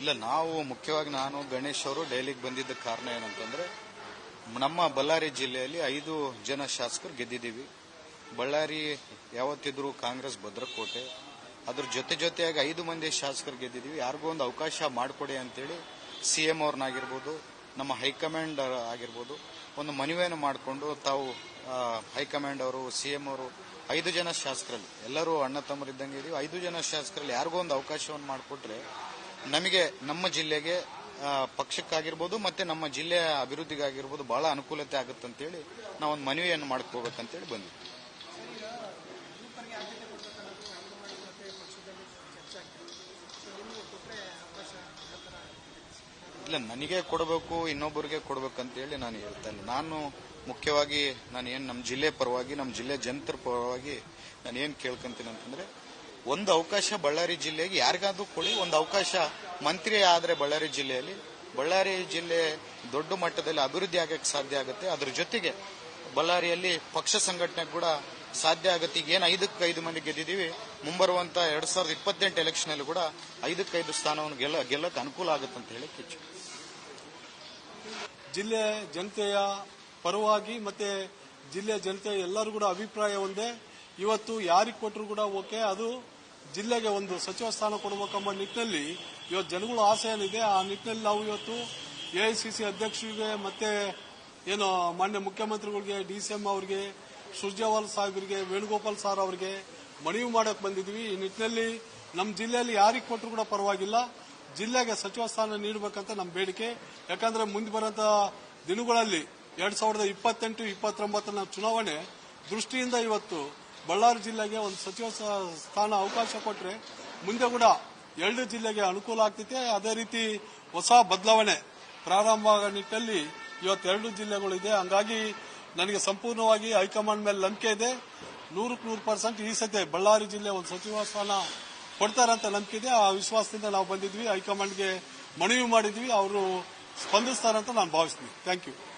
ಇಲ್ಲ, ನಾವು ಮುಖ್ಯವಾಗಿ ನಾನು ಗಣೇಶ್ ಅವರು ಡೈಲಿಗೆ ಬಂದಿದ್ದ ಕಾರಣ ಏನಂತಂದ್ರೆ ನಮ್ಮ ಬಳ್ಳಾರಿ ಜಿಲ್ಲೆಯಲ್ಲಿ 5 ಜನ ಶಾಸಕರು ಗೆದ್ದಿದ್ದೀವಿ. ಬಳ್ಳಾರಿ ಯಾವತ್ತಿದ್ರು ಕಾಂಗ್ರೆಸ್ ಭದ್ರಕೋಟೆ. ಅದ್ರ ಜೊತೆಯಾಗಿ 5 ಮಂದಿ ಶಾಸಕರು ಗೆದ್ದಿದ್ದೀವಿ. ಯಾರಿಗೂ ಒಂದು ಅವಕಾಶ ಮಾಡಿಕೊಡಿ ಅಂತೇಳಿ ಸಿಎಂ ಅವ್ರನ್ನಾಗಿರ್ಬೋದು, ನಮ್ಮ ಹೈಕಮಾಂಡ್ ಆಗಿರ್ಬೋದು ಒಂದು ಮನವಿಯನ್ನು ಮಾಡಿಕೊಂಡು ತಾವು ಹೈಕಮಾಂಡ್ ಅವರು, ಸಿಎಂ ಅವರು 5 ಜನ ಶಾಸಕರಲ್ಲಿ ಎಲ್ಲರೂ ಅಣ್ಣ ತಮ್ಮರಿದ್ದಂಗೆ ಇದೀವಿ. 5 ಜನ ಶಾಸಕರಲ್ಲಿ ಯಾರಿಗೂ ಒಂದು ಅವಕಾಶವನ್ನು ಮಾಡಿಕೊಟ್ರೆ ನಮಗೆ ನಮ್ಮ ಜಿಲ್ಲೆಗೆ ಪಕ್ಷಕ್ಕಾಗಿರ್ಬೋದು ಮತ್ತೆ ನಮ್ಮ ಜಿಲ್ಲೆಯ ಅಭಿವೃದ್ಧಿಗಾಗಿರ್ಬೋದು ಬಹಳ ಅನುಕೂಲತೆ ಆಗುತ್ತಂತೇಳಿ ನಾವೊಂದು ಮನವಿಯನ್ನು ಮಾಡ್ಕೋಬೇಕಂತೇಳಿ ಬಂದಿದ್ವಿ. ಇಲ್ಲ, ನನಗೆ ಕೊಡಬೇಕು ಇನ್ನೊಬ್ಬರಿಗೆ ಕೊಡಬೇಕಂತೇಳಿ ನಾನು ಹೇಳ್ತಾ ಇಲ್ಲ. ನಾನು ಮುಖ್ಯವಾಗಿ ನಮ್ಮ ಜಿಲ್ಲೆ ಪರವಾಗಿ, ನಮ್ಮ ಜಿಲ್ಲೆ ಜನತರ ಪರವಾಗಿ ನಾನು ಏನ್ ಕೇಳ್ಕೊಂತೀನಿ ಅಂತಂದ್ರೆ, ಒಂದು ಅವಕಾಶ ಬಳ್ಳಾರಿ ಜಿಲ್ಲೆಗೆ ಯಾರಿಗಾದ್ರೂ ಕೊಡಿ. ಒಂದು ಅವಕಾಶ ಮಂತ್ರಿ ಆದ್ರೆ ಬಳ್ಳಾರಿ ಜಿಲ್ಲೆ ದೊಡ್ಡ ಮಟ್ಟದಲ್ಲಿ ಅಭಿವೃದ್ಧಿ ಆಗಕ್ಕೆ ಸಾಧ್ಯ ಆಗುತ್ತೆ. ಅದ್ರ ಜೊತೆಗೆ ಬಳ್ಳಾರಿಯಲ್ಲಿ ಪಕ್ಷ ಸಂಘಟನೆ ಕೂಡ ಸಾಧ್ಯ ಆಗುತ್ತೆ. ಈಗ ಏನು 5 ಮಂದಿ ಗೆದ್ದಿದ್ದೀವಿ, ಮುಂಬರುವಂತ 2028 ಎಲೆಕ್ಷನ್ ಅಲ್ಲಿ ಕೂಡ 5 ಸ್ಥಾನವನ್ನು ಗೆಲ್ಲಕ್ಕೆ ಅನುಕೂಲ ಆಗುತ್ತೆ ಅಂತ ಹೇಳಿ ಕಿಚ್ಚು. ಜಿಲ್ಲೆ ಜನತೆಯ ಪರವಾಗಿ ಮತ್ತೆ ಜಿಲ್ಲೆಯ ಜನತೆ ಎಲ್ಲರೂ ಕೂಡ ಅಭಿಪ್ರಾಯ ಒಂದೇ. ಇವತ್ತು ಯಾರಿಗೆ ಕೊಟ್ಟರು ಕೂಡ ಓಕೆ, ಅದು ಜಿಲ್ಲೆಗೆ ಒಂದು ಸಚಿವ ಸ್ಥಾನ ಕೊಡಬೇಕೆಂಬ ನಿಟ್ಟಿನಲ್ಲಿ ಇವತ್ತು ಜನಗಳ ಆಸೆ ಏನಿದೆ, ಆ ನಿಟ್ಟಿನಲ್ಲಿ ನಾವು ಇವತ್ತು ಎಐಸಿಸಿ ಅಧ್ಯಕ್ಷರಿಗೆ ಮತ್ತೆ ಏನು ಮಾನ್ಯ ಮುಖ್ಯಮಂತ್ರಿಗಳಿಗೆ, ಡಿಸಿಎಂ ಅವರಿಗೆ, ಸುರ್ಜೇವಾಲ ಸಾಹೇಬರಿಗೆ, ವೇಣುಗೋಪಾಲ್ ಸಾರ್ ಅವರಿಗೆ ಮನವಿ ಮಾಡಕ್ ಬಂದಿದ್ವಿ. ಈ ನಿಟ್ಟಿನಲ್ಲಿ ನಮ್ಮ ಜಿಲ್ಲೆಯಲ್ಲಿ ಯಾರಿಗೆ ಕೊಟ್ಟರು ಕೂಡ ಪರವಾಗಿಲ್ಲ, ಜಿಲ್ಲೆಗೆ ಸಚಿವ ಸ್ಥಾನ ನೀಡಬೇಕಂತ ನಮ್ಮ ಬೇಡಿಕೆ. ಯಾಕಂದ್ರೆ ಮುಂದೆ ಬರುವಂತ ದಿನಗಳಲ್ಲಿ 2028-29 ಚುನಾವಣೆ ದೃಷ್ಟಿಯಿಂದ ಇವತ್ತು ಬಳ್ಳಾರಿ ಜಿಲ್ಲೆಗೆ ಒಂದು ಸಚಿವ ಸ್ಥಾನ ಅವಕಾಶ ಕೊಟ್ಟರೆ ಮುಂದೆ ಕೂಡ 2 ಜಿಲ್ಲೆಗೆ ಅನುಕೂಲ ಆಗ್ತೈತೆ. ಅದೇ ರೀತಿ ಹೊಸ ಬದಲಾವಣೆ ಪ್ರಾರಂಭ ಆಗೋ ನಿಟ್ಟಿನಲ್ಲಿ ಇವತ್ತು 2 ಜಿಲ್ಲೆಗಳಿದೆ. ಹಂಗಾಗಿ ನನಗೆ ಸಂಪೂರ್ಣವಾಗಿ ಹೈಕಮಾಂಡ್ ಮೇಲೆ ನಂಬಿಕೆ ಇದೆ. 100% ಈ ಸದ್ಯ ಬಳ್ಳಾರಿ ಜಿಲ್ಲೆ ಒಂದು ಸಚಿವ ಸ್ಥಾನ ಕೊಡ್ತಾರಂತ ನಂಬಿಕೆ ಇದೆ. ಆ ವಿಶ್ವಾಸದಿಂದ ನಾವು ಬಂದಿದ್ವಿ, ಹೈಕಮಾಂಡ್ಗೆ ಮನವಿ ಮಾಡಿದ್ವಿ, ಅವರು ಸ್ಪಂದಿಸ್ತಾರಂತ ನಾನು ಭಾವಿಸ್ತೀನಿ. Thank you.